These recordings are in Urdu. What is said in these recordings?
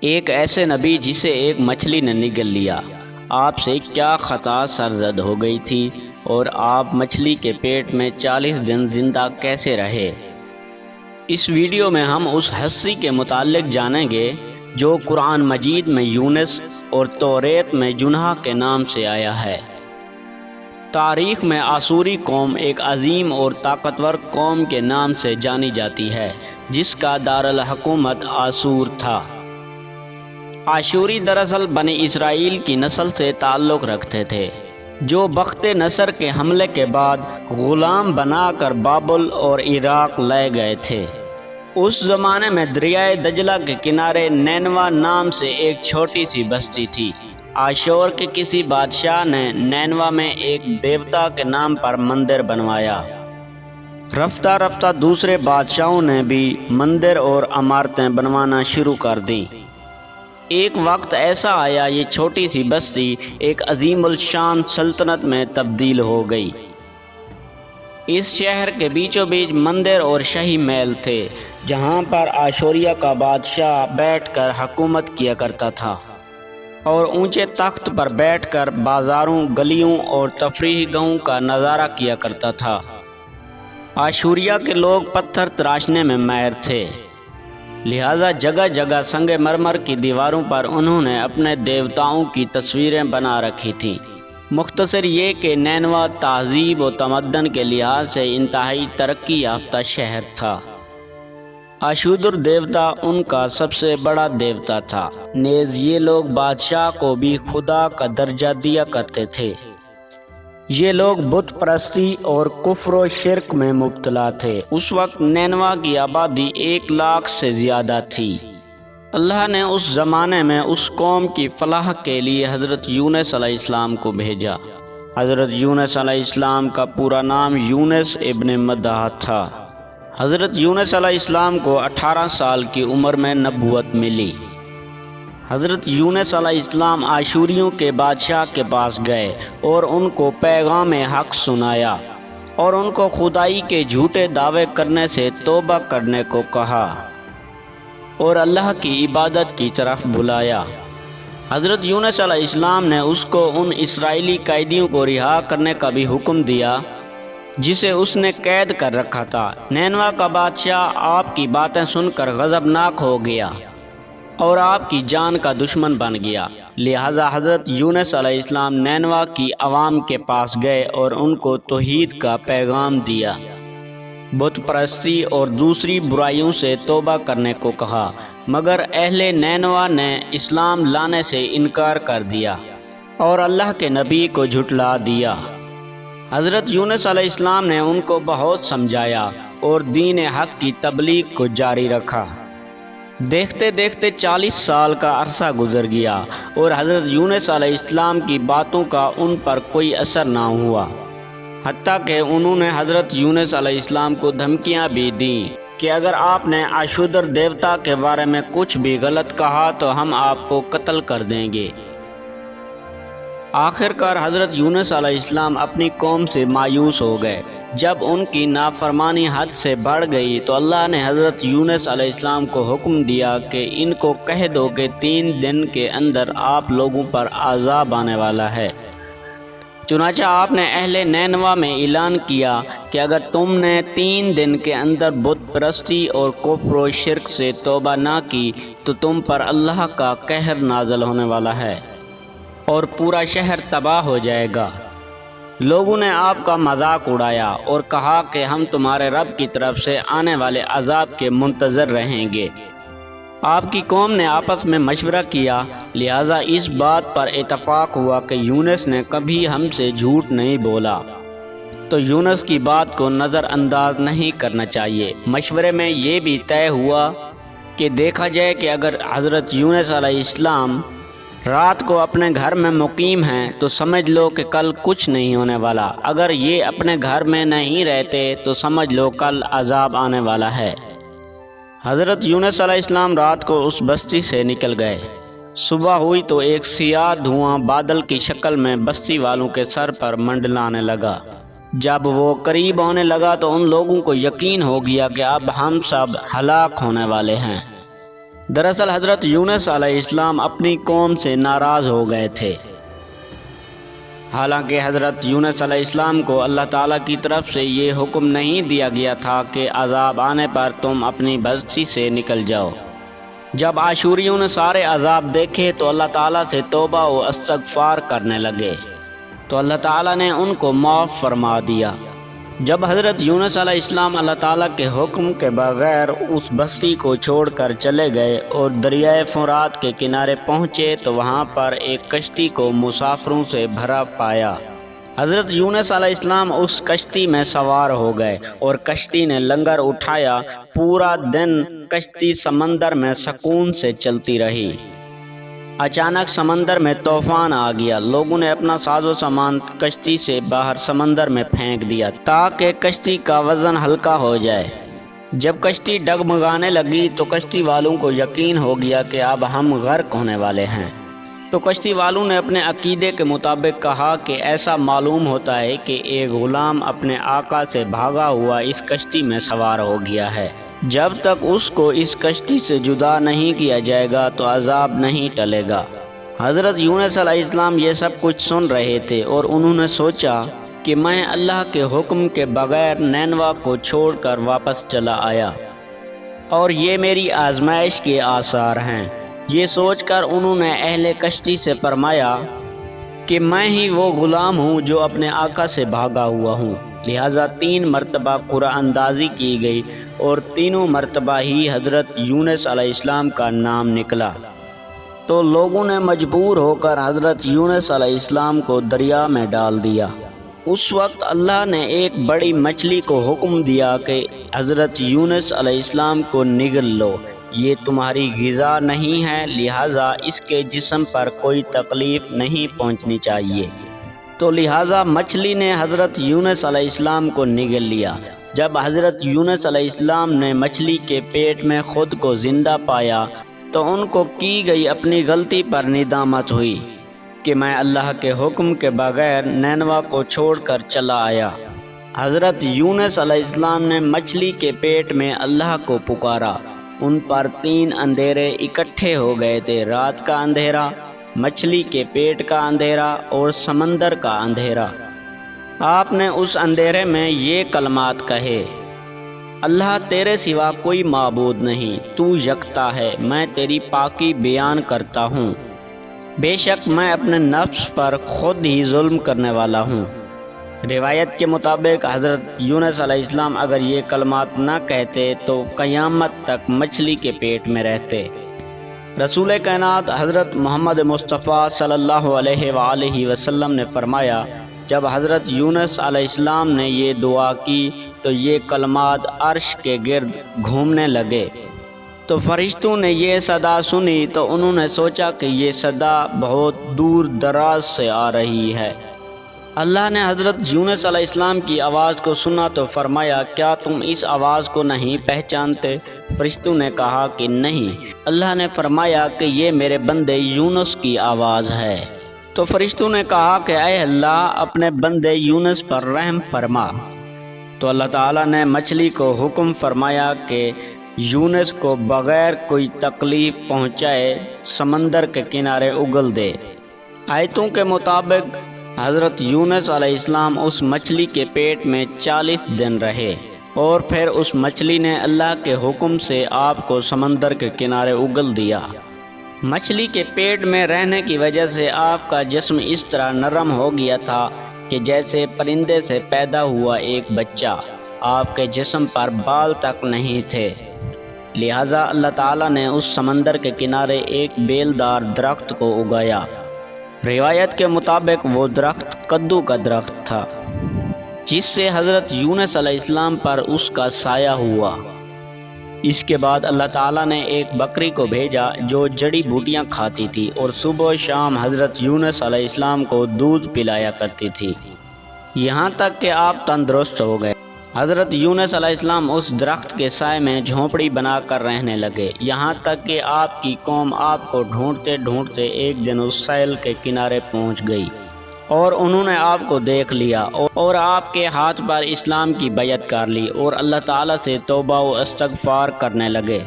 ایک ایسے نبی جسے ایک مچھلی نے نگل لیا، آپ سے کیا خطا سرزد ہو گئی تھی اور آپ مچھلی کے پیٹ میں 40 دن زندہ کیسے رہے؟ اس ویڈیو میں ہم اس ہستی کے متعلق جانیں گے جو قرآن مجید میں یونس اور توریت میں یونہ کے نام سے آیا ہے۔ تاریخ میں آشوری قوم ایک عظیم اور طاقتور قوم کے نام سے جانی جاتی ہے جس کا دارالحکومت آشور تھا۔ آشوری دراصل بنی اسرائیل کی نسل سے تعلق رکھتے تھے جو بخت نصر کے حملے کے بعد غلام بنا کر بابل اور عراق لے گئے تھے۔ اس زمانے میں دریائے دجلہ کے کنارے نینوا نام سے ایک چھوٹی سی بستی تھی۔ آشور کے کسی بادشاہ نے نینوا میں ایک دیوتا کے نام پر مندر بنوایا۔ رفتہ رفتہ دوسرے بادشاہوں نے بھی مندر اور عمارتیں بنوانا شروع کر دیں۔ ایک وقت ایسا آیا یہ چھوٹی سی بستی ایک عظیم الشان سلطنت میں تبدیل ہو گئی۔ اس شہر کے بیچوں بیچ مندر اور شاہی محل تھے جہاں پر آشوریہ کا بادشاہ بیٹھ کر حکومت کیا کرتا تھا اور اونچے تخت پر بیٹھ کر بازاروں، گلیوں اور تفریحی گاہوں کا نظارہ کیا کرتا تھا۔ آشوریہ کے لوگ پتھر تراشنے میں ماہر تھے، لہٰذا جگہ جگہ سنگ مرمر کی دیواروں پر انہوں نے اپنے دیوتاؤں کی تصویریں بنا رکھی تھیں۔ مختصر یہ کہ نینوا تہذیب و تمدن کے لحاظ سے انتہائی ترقی یافتہ شہر تھا۔ آشودر دیوتا ان کا سب سے بڑا دیوتا تھا، نیز یہ لوگ بادشاہ کو بھی خدا کا درجہ دیا کرتے تھے۔ یہ لوگ بت پرستی اور کفر و شرک میں مبتلا تھے۔ اس وقت نینوا کی آبادی 1 لاکھ سے زیادہ تھی۔ اللہ نے اس زمانے میں اس قوم کی فلاح کے لیے حضرت یونس علیہ السلام کو بھیجا۔ حضرت یونس علیہ السلام کا پورا نام یونس ابن مدہ تھا۔ حضرت یونس علیہ السلام کو 18 سال کی عمر میں نبوت ملی۔ حضرت یونس علیہ السلام آشوریوں کے بادشاہ کے پاس گئے اور ان کو پیغام حق سنایا اور ان کو خدائی کے جھوٹے دعوے کرنے سے توبہ کرنے کو کہا اور اللہ کی عبادت کی طرف بلایا۔ حضرت یونس علیہ السلام نے اس کو ان اسرائیلی قیدیوں کو رہا کرنے کا بھی حکم دیا جسے اس نے قید کر رکھا تھا۔ نینوا کا بادشاہ آپ کی باتیں سن کر غضبناک ہو گیا اور آپ کی جان کا دشمن بن گیا، لہٰذا حضرت یونس علیہ السلام نینوا کی عوام کے پاس گئے اور ان کو توحید کا پیغام دیا، بت پرستی اور دوسری برائیوں سے توبہ کرنے کو کہا، مگر اہل نینوا نے اسلام لانے سے انکار کر دیا اور اللہ کے نبی کو جھٹلا دیا۔ حضرت یونس علیہ السلام نے ان کو بہت سمجھایا اور دین حق کی تبلیغ کو جاری رکھا۔ دیکھتے دیکھتے 40 سال کا عرصہ گزر گیا اور حضرت یونس علیہ السلام کی باتوں کا ان پر کوئی اثر نہ ہوا، حتیٰ کہ انہوں نے حضرت یونس علیہ السلام کو دھمکیاں بھی دیں کہ اگر آپ نے آشودر دیوتا کے بارے میں کچھ بھی غلط کہا تو ہم آپ کو قتل کر دیں گے۔ آخر کار حضرت یونس علیہ السلام اپنی قوم سے مایوس ہو گئے۔ جب ان کی نافرمانی حد سے بڑھ گئی تو اللہ نے حضرت یونس علیہ السلام کو حکم دیا کہ ان کو کہہ دو کہ 3 دن کے اندر آپ لوگوں پر عذاب آنے والا ہے۔ چنانچہ آپ نے اہل نینوا میں اعلان کیا کہ اگر تم نے 3 دن کے اندر بت پرستی اور کفر و شرک سے توبہ نہ کی تو تم پر اللہ کا قہر نازل ہونے والا ہے اور پورا شہر تباہ ہو جائے گا۔ لوگوں نے آپ کا مذاق اڑایا اور کہا کہ ہم تمہارے رب کی طرف سے آنے والے عذاب کے منتظر رہیں گے۔ آپ کی قوم نے آپس میں مشورہ کیا، لہٰذا اس بات پر اتفاق ہوا کہ یونس نے کبھی ہم سے جھوٹ نہیں بولا تو یونس کی بات کو نظر انداز نہیں کرنا چاہیے۔ مشورے میں یہ بھی طے ہوا کہ دیکھا جائے کہ اگر حضرت یونس علیہ السلام رات کو اپنے گھر میں مقیم ہیں تو سمجھ لو کہ کل کچھ نہیں ہونے والا، اگر یہ اپنے گھر میں نہیں رہتے تو سمجھ لو کل عذاب آنے والا ہے۔ حضرت یونس علیہ السلام رات کو اس بستی سے نکل گئے۔ صبح ہوئی تو ایک سیاہ دھواں بادل کی شکل میں بستی والوں کے سر پر منڈلانے لگا۔ جب وہ قریب ہونے لگا تو ان لوگوں کو یقین ہو گیا کہ اب ہم سب ہلاک ہونے والے ہیں۔ دراصل حضرت یونس علیہ السلام اپنی قوم سے ناراض ہو گئے تھے۔ حالانکہ حضرت یونس علیہ السلام کو اللہ تعالیٰ کی طرف سے یہ حکم نہیں دیا گیا تھا کہ عذاب آنے پر تم اپنی بستی سے نکل جاؤ۔ جب عاشوریوں نے سارے عذاب دیکھے تو اللہ تعالیٰ سے توبہ و استغفار کرنے لگے تو اللہ تعالیٰ نے ان کو معاف فرما دیا۔ جب حضرت یونس علیہ السلام اللہ تعالیٰ کے حکم کے بغیر اس بستی کو چھوڑ کر چلے گئے اور دریائے فرات کے کنارے پہنچے تو وہاں پر ایک کشتی کو مسافروں سے بھرا پایا۔ حضرت یونس علیہ السلام اس کشتی میں سوار ہو گئے اور کشتی نے لنگر اٹھایا۔ پورا دن کشتی سمندر میں سکون سے چلتی رہی۔ اچانک سمندر میں طوفان آ گیا۔ لوگوں نے اپنا ساز و سامان کشتی سے باہر سمندر میں پھینک دیا تاکہ کشتی کا وزن ہلکا ہو جائے۔ جب کشتی ڈگمگانے لگی تو کشتی والوں کو یقین ہو گیا کہ اب ہم غرق ہونے والے ہیں۔ تو کشتی والوں نے اپنے عقیدے کے مطابق کہا کہ ایسا معلوم ہوتا ہے کہ ایک غلام اپنے آقا سے بھاگا ہوا اس کشتی میں سوار ہو گیا ہے۔ جب تک اس کو اس کشتی سے جدا نہیں کیا جائے گا تو عذاب نہیں ٹلے گا۔ حضرت یونس علیہ السلام یہ سب کچھ سن رہے تھے اور انہوں نے سوچا کہ میں اللہ کے حکم کے بغیر نینوا کو چھوڑ کر واپس چلا آیا اور یہ میری آزمائش کے آثار ہیں۔ یہ سوچ کر انہوں نے اہل کشتی سے فرمایا کہ میں ہی وہ غلام ہوں جو اپنے آقا سے بھاگا ہوا ہوں۔ لہٰذا 3 مرتبہ قرآن اندازی کی گئی اور تینوں مرتبہ ہی حضرت یونس علیہ السلام کا نام نکلا۔ تو لوگوں نے مجبور ہو کر حضرت یونس علیہ السلام کو دریا میں ڈال دیا۔ اس وقت اللہ نے ایک بڑی مچھلی کو حکم دیا کہ حضرت یونس علیہ السلام کو نگل لو، یہ تمہاری غذا نہیں ہے، لہٰذا اس کے جسم پر کوئی تکلیف نہیں پہنچنی چاہیے۔ تو لہٰذا مچھلی نے حضرت یونس علیہ السلام کو نگل لیا۔ جب حضرت یونس علیہ السلام نے مچھلی کے پیٹ میں خود کو زندہ پایا تو ان کو کی گئی اپنی غلطی پر ندامت ہوئی کہ میں اللہ کے حکم کے بغیر نینوا کو چھوڑ کر چلا آیا۔ حضرت یونس علیہ السلام نے مچھلی کے پیٹ میں اللہ کو پکارا۔ ان پر 3 اندھیرے اکٹھے ہو گئے تھے، رات کا اندھیرا، مچھلی کے پیٹ کا اندھیرا اور سمندر کا اندھیرا۔ آپ نے اس اندھیرے میں یہ کلمات کہے: اللہ تیرے سوا کوئی معبود نہیں، تو یکتا ہے، میں تیری پاکی بیان کرتا ہوں، بے شک میں اپنے نفس پر خود ہی ظلم کرنے والا ہوں۔ روایت کے مطابق حضرت یونس علیہ السلام اگر یہ کلمات نہ کہتے تو قیامت تک مچھلی کے پیٹ میں رہتے۔ رسول کائنات حضرت محمد مصطفیٰ صلی اللہ علیہ وآلہ وسلم نے فرمایا، جب حضرت یونس علیہ السلام نے یہ دعا کی تو یہ کلمات عرش کے گرد گھومنے لگے۔ تو فرشتوں نے یہ صدا سنی تو انہوں نے سوچا کہ یہ صدا بہت دور دراز سے آ رہی ہے۔ اللہ نے حضرت یونس علیہ السلام کی آواز کو سنا تو فرمایا، کیا تم اس آواز کو نہیں پہچانتے؟ فرشتوں نے کہا کہ نہیں۔ اللہ نے فرمایا کہ یہ میرے بندے یونس کی آواز ہے۔ تو فرشتوں نے کہا کہ اے اللہ، اپنے بندے یونس پر رحم فرما۔ تو اللہ تعالیٰ نے مچھلی کو حکم فرمایا کہ یونس کو بغیر کوئی تکلیف پہنچائے سمندر کے کنارے اگل دے۔ آیتوں کے مطابق حضرت یونس علیہ السلام اس مچھلی کے پیٹ میں 40 دن رہے اور پھر اس مچھلی نے اللہ کے حکم سے آپ کو سمندر کے کنارے اگل دیا۔ مچھلی کے پیٹ میں رہنے کی وجہ سے آپ کا جسم اس طرح نرم ہو گیا تھا کہ جیسے پرندے سے پیدا ہوا ایک بچہ۔ آپ کے جسم پر بال تک نہیں تھے، لہٰذا اللہ تعالیٰ نے اس سمندر کے کنارے ایک بیلدار درخت کو اگایا۔ روایت کے مطابق وہ درخت کدو کا درخت تھا، جس سے حضرت یونس علیہ السلام پر اس کا سایہ ہوا۔ اس کے بعد اللہ تعالیٰ نے ایک بکری کو بھیجا جو جڑی بوٹیاں کھاتی تھی اور صبح و شام حضرت یونس علیہ السلام کو دودھ پلایا کرتی تھی، یہاں تک کہ آپ تندرست ہو گئے۔ حضرت یونس علیہ السلام اس درخت کے سائے میں جھونپڑی بنا کر رہنے لگے، یہاں تک کہ آپ کی قوم آپ کو ڈھونڈتے ڈھونڈتے ایک دن اس سیل کے کنارے پہنچ گئی اور انہوں نے آپ کو دیکھ لیا اور آپ کے ہاتھ پر اسلام کی بیعت کر لی اور اللہ تعالیٰ سے توبہ و استغفار کرنے لگے۔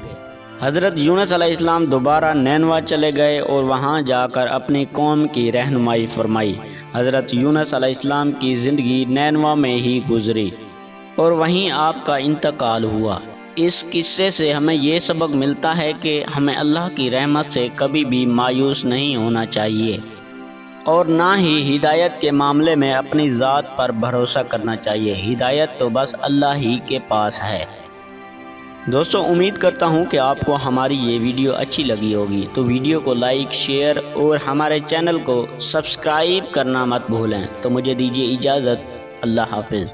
حضرت یونس علیہ السلام دوبارہ نینوا چلے گئے اور وہاں جا کر اپنی قوم کی رہنمائی فرمائی۔ حضرت یونس علیہ السلام کی زندگی نینوا میں ہی گزری اور وہیں آپ کا انتقال ہوا۔ اس قصے سے ہمیں یہ سبق ملتا ہے کہ ہمیں اللہ کی رحمت سے کبھی بھی مایوس نہیں ہونا چاہیے اور نہ ہی ہدایت کے معاملے میں اپنی ذات پر بھروسہ کرنا چاہیے۔ ہدایت تو بس اللہ ہی کے پاس ہے۔ دوستو، امید کرتا ہوں کہ آپ کو ہماری یہ ویڈیو اچھی لگی ہوگی، تو ویڈیو کو لائک، شیئر اور ہمارے چینل کو سبسکرائب کرنا مت بھولیں۔ تو مجھے دیجیے اجازت، اللہ حافظ۔